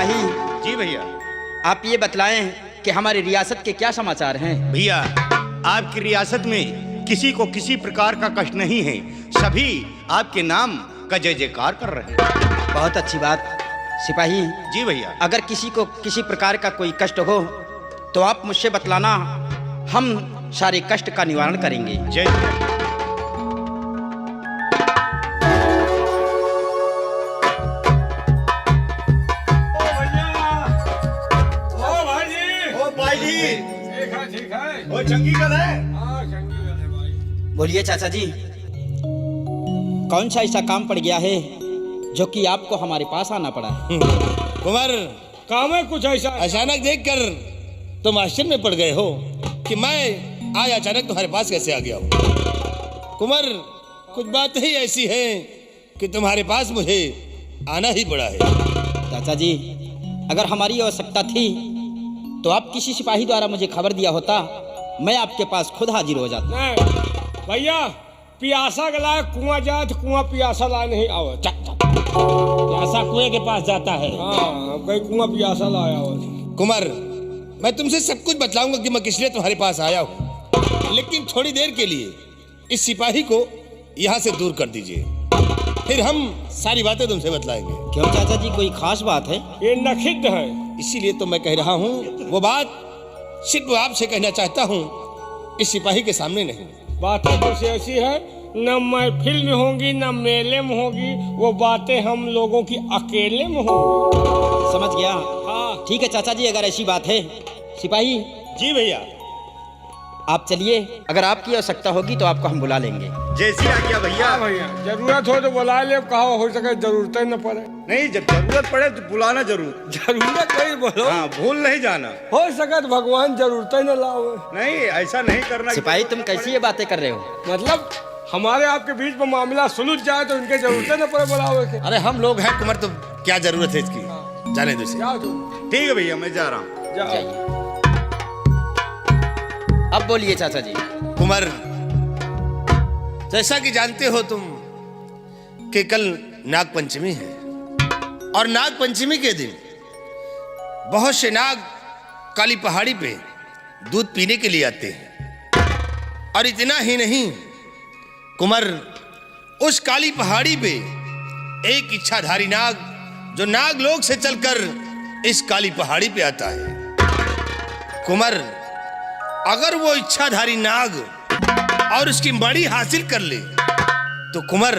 सिपाही जी भैया। आप ये बतलाएं कि हमारी रियासत के क्या समाचार हैं। भैया आपकी रियासत में किसी को किसी प्रकार का कष्ट नहीं है, सभी आपके नाम का जय जयकार कर रहे हैं। बहुत अच्छी बात सिपाही। जी भैया। अगर किसी को किसी प्रकार का कोई कष्ट हो तो आप मुझसे बतलाना, हम सारे कष्ट का निवारण करेंगे। जय। ठीक है। वो चंगी गल है। हाँ चंगी गल है भाई। बोलिए चाचा जी, कौन सा ऐसा काम पड़ गया है जो कि आपको हमारे पास आना पड़ा है? कुंवर, काम है कुछ ऐसा। अचानक देखकर तुम आश्चर्य में पड़ गए हो कि मैं आज अचानक तुम्हारे पास कैसे आ गया हूँ। कुंवर, कुछ बात ही ऐसी है कि तुम्हारे पास मुझे आना ही पड़ा है। चाचा जी, अगर हमारी आवश्यकता थी तो आप किसी सिपाही द्वारा मुझे खबर दिया होता, मैं आपके पास खुद हाजिर हो जाता। नहीं भैया, पियासा गला कुआं जाए तो कुआं पियासा ला नहीं आओ। प्यासा कुएं के पास जाता है। हाँ कहीं कुआं पियासा लाया हो। कुंवर, मैं तुमसे सब कुछ बतलाऊंगा कि मैं किस लिए तुम्हारे पास आया हूँ, लेकिन थोड़ी देर के लिए इस सिपाही को यहाँ से दूर कर दीजिए, फिर हम सारी बातें तुमसे बतलाएंगे। क्यों चाचा जी, कोई खास बात है? ये नखिद है। इसीलिए तो मैं कह रहा हूँ, वो बात सिर्फ आपसे कहना चाहता हूँ, इस सिपाही के सामने नहीं। बातें कुछ ऐसी है, न महफिल में होंगी न मेले में होगी, वो बातें हम लोगों की अकेले में होंगी। समझ गया। हाँ ठीक है चाचा जी, अगर ऐसी बात है। सिपाही जी भैया। आप चलिए, अगर आपकी आवश्यकता होगी तो आपको हम बुला लेंगे। जैसी आज्ञा भैया। हाँ भैया, जरूरत हो तो बुला ले, कहा हो सके जरूरत न पड़े। नहीं, जब जरूरत पड़े तो बुलाना जरूर। जरूरत नहीं बोलो। हाँ, भूल नहीं जाना। हो सके तो भगवान जरूरत न लाओ। नहीं, ऐसा नहीं करना। सिपाही तुम कैसी ये बातें कर रहे हो? मतलब हमारे आपके बीच में मामला सुलझ जाए तो इनके जरूरत न पड़े बुलावे के। अरे हम लोग हैं कुंवर, तो क्या जरूरत है इसकी, जाने दो इसे। जाओ तुम। ठीक है भैया, मैं जा रहा हूँ। जाओ। जाइए। अब बोलिए चाचा जी। कुंवर, जैसा कि जानते हो तुम कि कल नाग पंचमी है, और नाग पंचमी के दिन बहुत से नाग काली पहाड़ी पे दूध पीने के लिए आते हैं। और इतना ही नहीं कुंवर, उस काली पहाड़ी पे एक इच्छाधारी नाग जो नागलोक से चलकर इस काली पहाड़ी पे आता है। कुंवर, अगर वो इच्छाधारी नाग और उसकी मणि हासिल कर ले तो कुंवर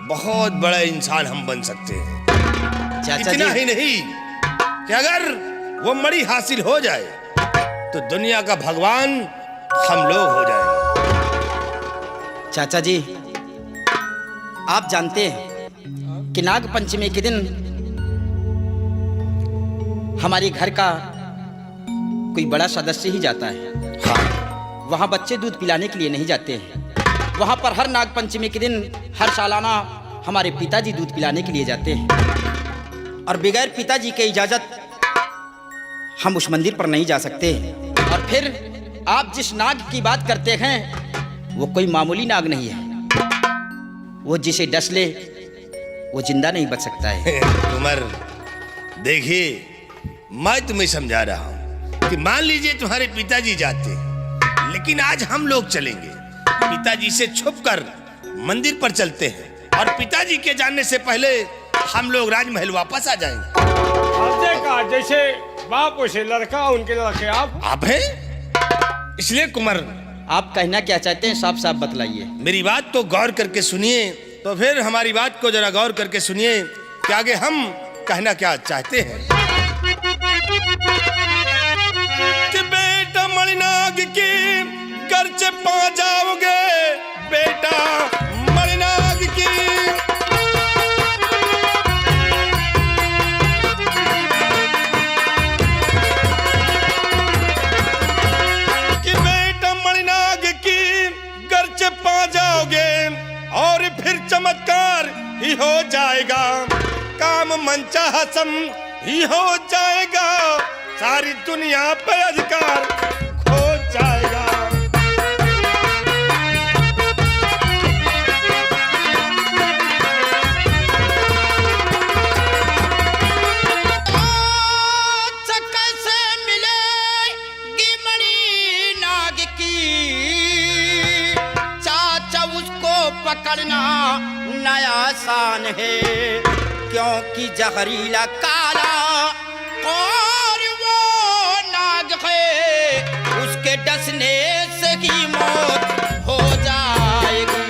बहुत बड़ा इंसान हम बन सकते हैं। चाचा इतना जी, ही नहीं कि अगर वो मणि हासिल हो जाए तो दुनिया का भगवान हम लोग हो जाएंगे। चाचा जी, आप जानते हैं कि नाग पंचमी के दिन हमारे घर का कोई बड़ा सदस्य ही जाता है। हाँ, वहाँ बच्चे दूध पिलाने के लिए नहीं जाते हैं। वहाँ पर हर नाग पंचमी के दिन हर सालाना हमारे पिताजी दूध पिलाने के लिए जाते हैं, और बगैर पिताजी के इजाज़त हम उस मंदिर पर नहीं जा सकते। और फिर आप जिस नाग की बात करते हैं वो कोई मामूली नाग नहीं है। वो जिसे डस ले वो जिंदा नहीं बच सकता है। कुंवर, देखिए, मैं तुम्हें समझा रहा हूं कि मान लीजिए तुम्हारे पिताजी जाते हैं, लेकिन आज हम लोग चलेंगे, पिताजी से छुपकर मंदिर पर चलते हैं, और पिताजी के जानने से पहले हम लोग राजमहल वापस आ जाएंगे। का जैसे बाप वैसे लड़का, उनके लड़के आप हैं? इसलिए कुंवर, आप कहना क्या चाहते हैं, साफ साफ बतलाइए। मेरी बात तो गौर करके सुनिए, तो फिर हमारी बात को जरा गौर करके सुनिए कि आगे हम कहना क्या चाहते हैं। कि बेटा मणिनाग की घर से पा जाओगे, बेटा मणिनाग की। कि बेटा मणिनाग की घर से पा जाओगे और फिर चमत्कार ही हो जाएगा, काम मनचाहा सम ही हो जाएगा, सारी दुनिया पे अधिकार खो जाएगा। है, क्योंकि जहरीला काला और वो नाग है, उसके डसने से ही मौत हो जाएगी।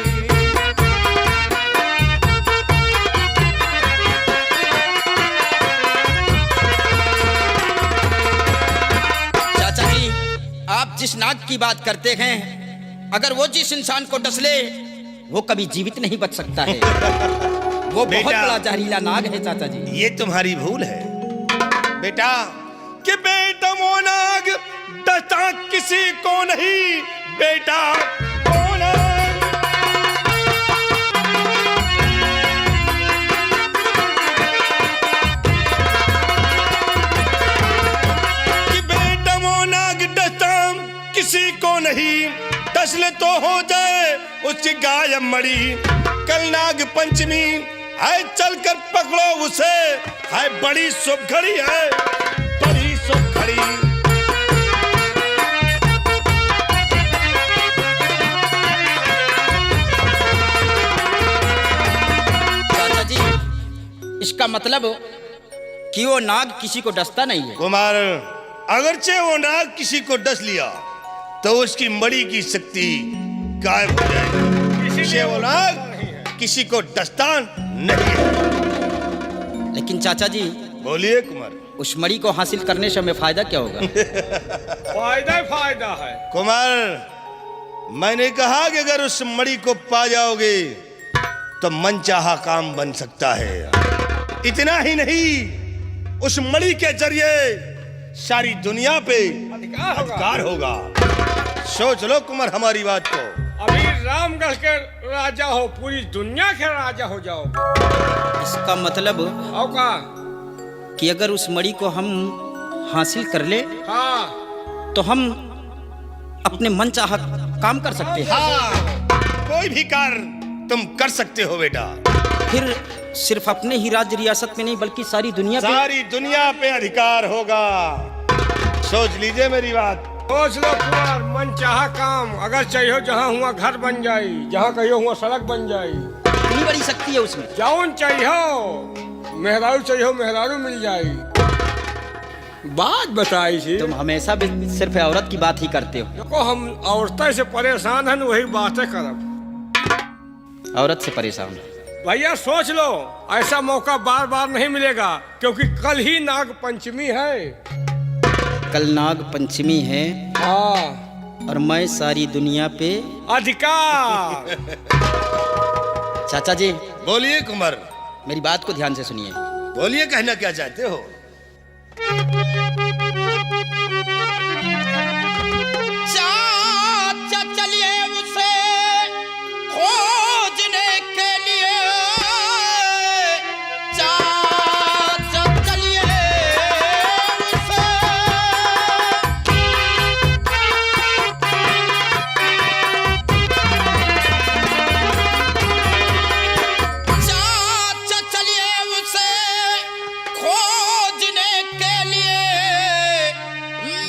चाचा जी, आप जिस नाग की बात करते हैं, अगर वो जिस इंसान को डस ले वो कभी जीवित नहीं बच सकता है। वो बहुत बड़ा जहरीला नाग है चाचा जी। ये तुम्हारी भूल है बेटा, कि बेटा वो नाग डसता किसी को नहीं, बेटा वो नाग। कि बेटा वो नाग डसता किसी को नहीं, डस ले तो हो जाए उसकी गाय मरी। कल नाग पंचमी है, चल कर पकड़ो उसे, है बड़ी शुभ घड़ी है, बड़ी शुभ घड़ी। चाचा जी, इसका मतलब कि वो नाग किसी को डसता नहीं है। कुमार, अगरचे वो नाग किसी को डस लिया तो उसकी मड़ी की शक्ति गायब हो जाएगी। इसलिए वो नाग किसी को डसता नहीं है। लेकिन चाचा जी, बोलिए कुमार। उस मणि को हासिल करने से हमें फायदा क्या होगा? फायदा ही फायदा है। कुमार, मैंने कहा कि अगर उस मणि को पा जाओगे तो मनचाहा काम बन सकता है। इतना ही नहीं, उस मणि के जरिए सारी दुनिया पे अधिकार होगा। सोच लो कुमार हमारी बात को। अभी रामगढ़ के राजा हो, पूरी दुनिया के राजा हो जाओ। इसका मतलब और का कि अगर उस मणि को हम हासिल कर ले, हाँ, तो हम अपने मन चाहा काम कर सकते हैं। हाँ, कोई भी कार्य तुम कर सकते हो बेटा। फिर सिर्फ अपने ही राज्य रियासत में नहीं बल्कि सारी दुनिया पे। सारी दुनिया पे अधिकार होगा। सोच लीजिए मेरी बात। सोच लो कुमार, मन चाहा काम अगर चाहिए, जहाँ हुआ घर बन जाई, जहाँ कहियो हुआ सड़क बन जाई। इतनी बड़ी शक्ति है उसमें। जौन चाहिए, मेहरारू चाहिए मेहरारू मिल जाई। बात बताई थी। तुम हमेशा भी सिर्फ औरत की बात ही करते हो। देखो, हम औरतें से परेशान हैं, वही बातें करब। औरत से परेशान हो। भैया सोच लो, ऐसा मौका बार बार नहीं मिलेगा, क्योंकि कल ही नाग पंचमी है। कल नाग पंचमी है, हाँ, और मैं सारी दुनिया पे अधिकार। चाचा जी, बोलिए कुमार। मेरी बात को ध्यान से सुनिए। बोलिए, कहना क्या चाहते हो? चाचा चलिए उसे खोजने के लिए, चाचा चलिए उसे। चाचा चलिए उसे खोजने के लिए,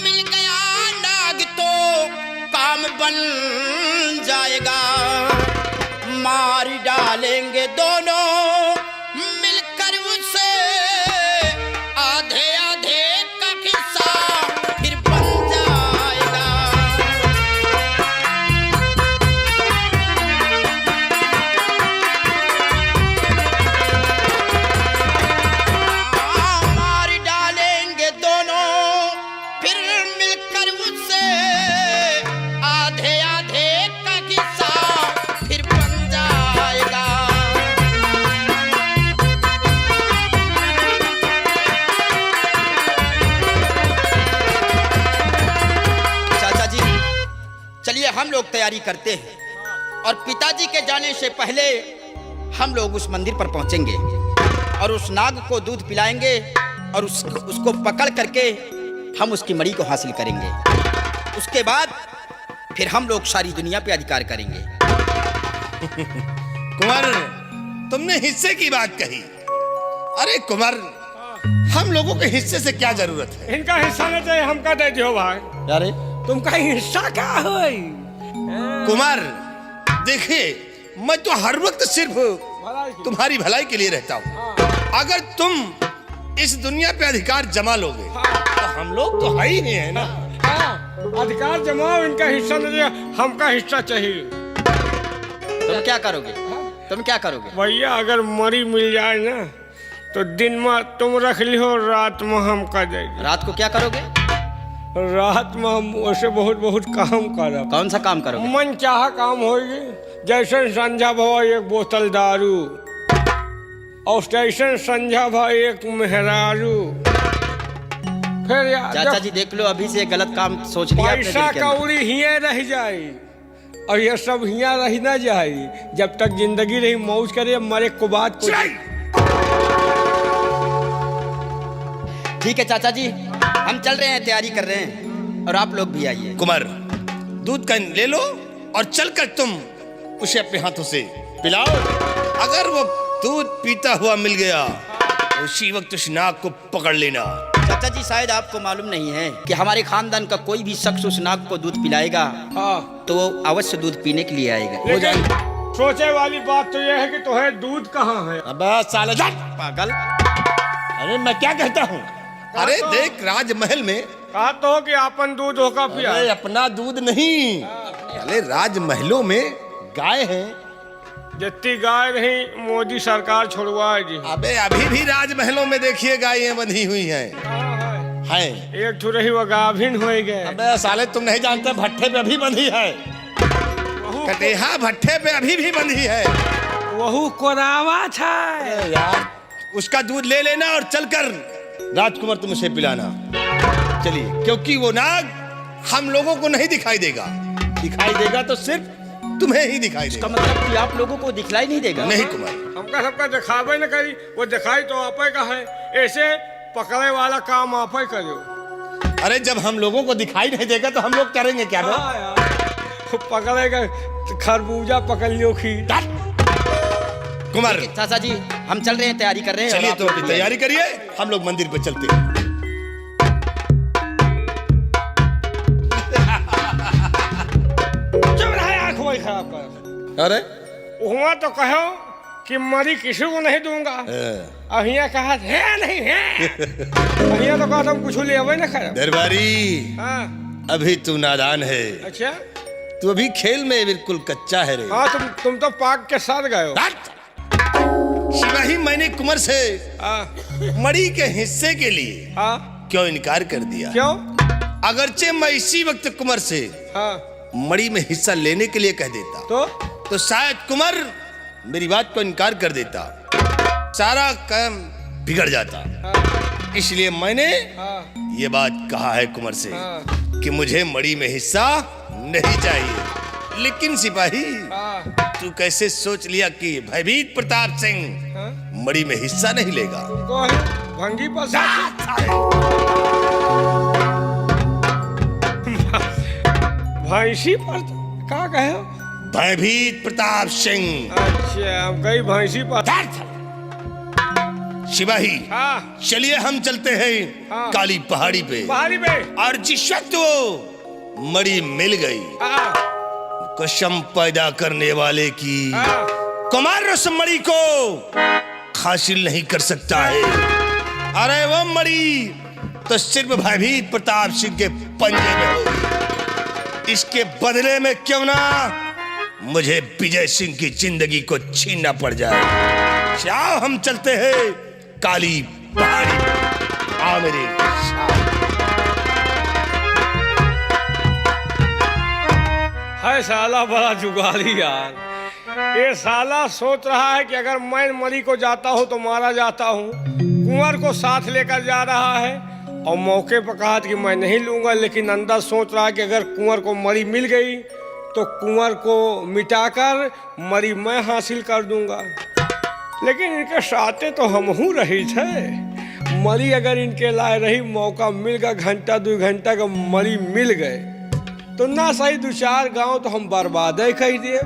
मिल गया नाग तो काम बन जाएगा। मार डालेंगे दोनों मिलकर उसे, आधे आधे का किस्सा फिर बन जाएगा। मार डालेंगे दोनों फिर मिलकर उससे, आधे आधे का किस्सा फिर बन जाएगा। चाचा जी, चलिए हम लोग तैयारी करते हैं, और पिताजी के जाने से पहले हम लोग उस मंदिर पर पहुंचेंगे और उस नाग को दूध पिलाएंगे, और उसको पकड़ करके हम उसकी मणि को हासिल करेंगे। उसके बाद फिर हम लोग सारी दुनिया पे अधिकार करेंगे। कुमार, तुमने हिस्से की बात कही। अरे कुमार, हम लोगों के हिस्से से क्या जरूरत है? इनका हिस्सा नहीं चाहिए, हमका दे दियो भाई। अरे तुमका हिस्सा क्या है? कुमार देखिए, मैं तो हर वक्त सिर्फ भला तुम्हारी भलाई के लिए रहता हूँ। अगर तुम इस दुनिया पे अधिकार जमा लोगे तो हम लोग तो है ही नहीं है ना। अधिकार जमाओ, इनका हिस्सा नहीं, हमका हिस्सा चाहिए। तुम क्या करोगे? तुम क्या करोगे? भैया अगर मरी मिल जाए ना तो दिन में तुम रख लियो, रात में हम कर देंगे। रात को क्या करोगे? रात में हम उसे बहुत बहुत काम करब। कौन सा काम करोगे? मन चाह काम होगी। जैसे संझा भवा एक बोतल दारू, और स्टेशन संझा भा एक मेहरारू। फिर चाचा जी देख लो, अभी से गलत काम सोच लिया आपने दिल पैसा के अंदर। कौड़ी हिये रह जाए, और ये सब हिया रह ना जाए। जब तक जिंदगी रही मौज करे, मरे को बात को। ठीक है चाचा जी, हम चल रहे हैं, तैयारी कर रहे हैं, और आप लोग भी आइए। कुमार, दूध का ले लो और चलकर तुम उसे अपने हाथों से पिलाओ। अगर वो दूध पीता हुआ मिल गया तो उसी वक्त उस नाग को पकड़ लेना। चाचा जी शायद आपको मालूम नहीं है कि हमारे खानदान का कोई भी शख्स उस नाग को दूध पिलाएगा तो वो अवश्य दूध पीने के लिए आएगा। लेकिन सोचे वाली बात तो यह है कि तुम्हें दूध कहाँ है? अबे साले पागल, अरे मैं क्या कहता हूँ? अरे देख, राजमहल में कहा तो हो कि आपन दूध होगा पिया। अरे अपना दूध नहीं, अरे राजमहलों में गाय है। जितनी गाय रही मोदी सरकार छुड़वाए जी। अबे अभी भी राजमहलों में देखिए गायें बंधी हुई हैं। है एक ठो रही वो गाभिन हो गए। अबे साले तुम नहीं जानते, भट्ठे पे अभी बंधी है। कटेहा भट्ठे पे अभी भी बंधी है। वहू कोरावा था यार, उसका दूध ले लेना और चलकर राजकुमार तुम उसे पिलाना। चलिए, क्योंकि वो नाग हम लोगों को नहीं दिखाई देगा। दिखाई देगा तो सिर्फ तुम्हें ही दिखाई देगा। इसका मतलब कि आप लोगों को दिखलाई नहीं देगा? नहीं कुमार, हमका सबका दिखावे न करी, वो दिखाई तो आप का है। ऐसे पकड़े वाला काम आप ही करो। अरे जब हम लोगों को दिखाई नहीं देगा तो हम लोग करेंगे क्या? पकड़ेगा खरबूजा पकड़ लियो खी। कुमार, चाचा जी हम चल रहे हैं, तैयारी कर रहे हैं। चलिए और आप तो लोग अपनी भी तैयारी करिए, हम लोग मंदिर पे चलते हैं। चुप रहे, आँख वही खराब कर। अरे वहाँ तो कहो कि मरी किसी को नहीं दूंगा, अहिया कहा है नहीं है। अहिया तो कहा तुम कुछ ले अवे न खराब। दरबारी, हाँ अभी तू नादान है। अच्छा, तू अभी खेल में बिल्कुल कच्चा है रे। हाँ तुम तो पाक के साथ गए हो। शिवाही, मैंने कुंवर से हाँ मणि के हिस्से के लिए हाँ। क्यों इनकार कर दिया? क्यों? अगरचे मैं इसी वक्त कुंवर से हाँ मणि में हिस्सा लेने के लिए कह देता तो शायद कुंवर मेरी बात को इनकार कर देता, सारा काम बिगड़ जाता। हाँ इसलिए मैंने हाँ ये बात कहा है कुंवर से हाँ कि मुझे मणि में हिस्सा नहीं चाहिए। लेकिन सिपाही, हाँ। तू कैसे सोच लिया कि भयभीत प्रताप सिंह हाँ? मणि में हिस्सा नहीं लेगा? तो है भंगी भैंसी पर क्या कहे? भयभीत प्रताप सिंह। अच्छा, हम कई भैंसी पर। सिपाही, हाँ चलिए हम चलते हैं हाँ। काली पहाड़ी पे। पहाड़ी पे? और जिस वक्त वो मणि मिल गई, हाँ कसम पैदा करने वाले की, हाँ। कुमार उस मणि को हासिल नहीं कर सकता है। अरे वो मणि तो सिर्फ भयभीत प्रताप सिंह के पंजे में होगी। इसके बदले में क्यों ना मुझे विजय सिंह की जिंदगी को छीनना पड़ जाए। क्या हम चलते हैं काली पहाड़ी पे। आ मेरे है साला बड़ा जुगाड़ी यार। ये साला सोच रहा है कि अगर मैं मरी को जाता हूँ तो मारा जाता हूँ, कुंवर को साथ लेकर जा रहा है और मौके पर कहा कि मैं नहीं लूंगा, लेकिन अंदर सोच रहा है कि अगर कुंवर को मरी मिल गई तो कुंवर को मिटाकर मरी मैं हासिल कर दूंगा। लेकिन इनके साथे तो हमहू रही थे। मरी अगर इनके लाए रही, मौका मिल गया, घंटा 2 घंटा का मरी मिल गए तो ना सही 2-4 गांव तो हम बर्बाद ही कर दिए।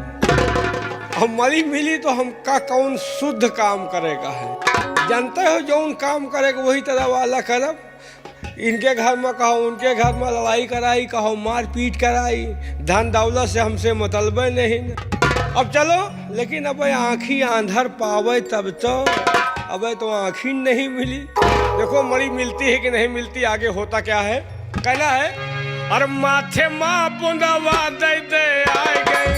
हम मरी मिली तो हम का कौन शुद्ध काम करेगा है। जानते हो जो काम करेगा वही तरह वाला करब। इनके घर में कहो, उनके घर में लड़ाई कराई, कहो मार पीट कराई, धन दौलत से हमसे मतलब नहीं। अब चलो, लेकिन अब आँखी आंधर पावे तब तो, अब तो आँखी नहीं मिली। देखो मणि मिलती है कि नहीं मिलती, आगे होता क्या है। कहना है, अरे माथे माँ बुंदावा दे दे आए गए